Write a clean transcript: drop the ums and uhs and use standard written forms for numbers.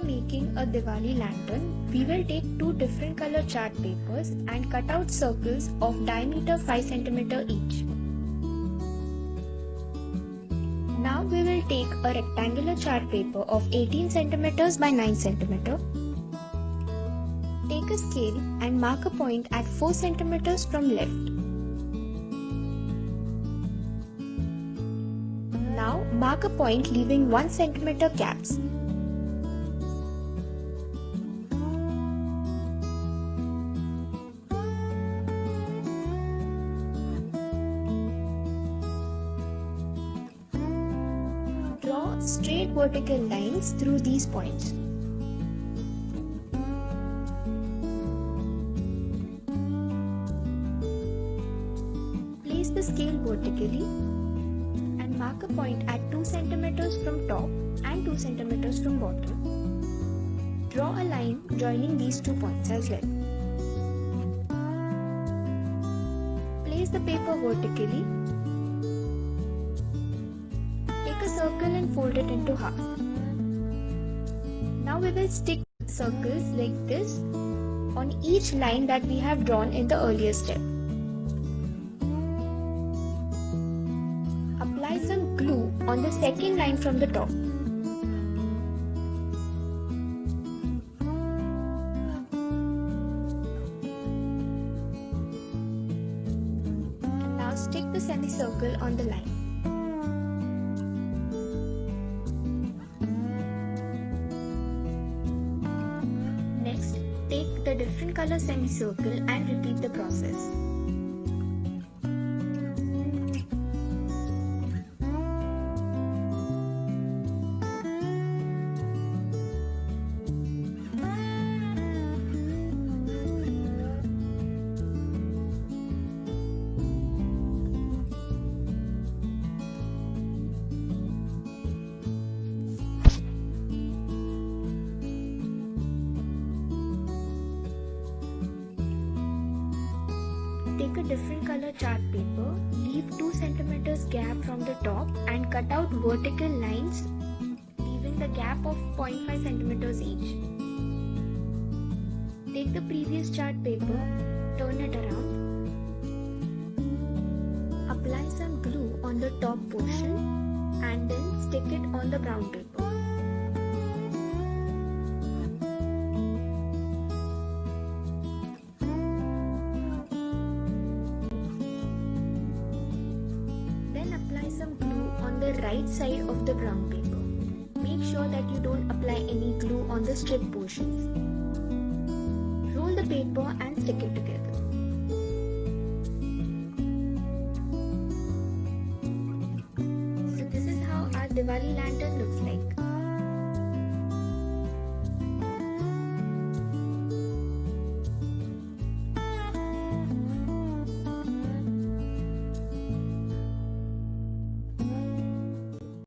making a Diwali lantern, we will take two different color chart papers and cut out circles of diameter 5 cm each. Now we will take a rectangular chart paper of 18 cm by 9 cm. Take a scale and mark a point at 4 cm from left. Now mark a point leaving 1 cm gaps. Draw straight vertical lines through these points. Place the scale vertically and mark a point at 2 cm from top and 2 cm from bottom. Draw a line joining these 2 points as well. Place the paper vertically. Take a circle and fold it into half. Now we will stick circles like this on each line that we have drawn in the earlier step. Apply some glue on the second line from the top. Now stick the semicircle on the line. Next, take the different color semicircle and repeat the process. Take a different color chart paper, leave 2 cm gap from the top and cut out vertical lines leaving the gap of 0.5 cm each. Take the previous chart paper, turn it around. Apply some glue on the top portion and then stick it on the brown paper. Apply some glue on the right side of the brown paper. Make sure that you don't apply any glue on the strip portions. Roll the paper and stick it together. So this is how our Diwali lantern looks like.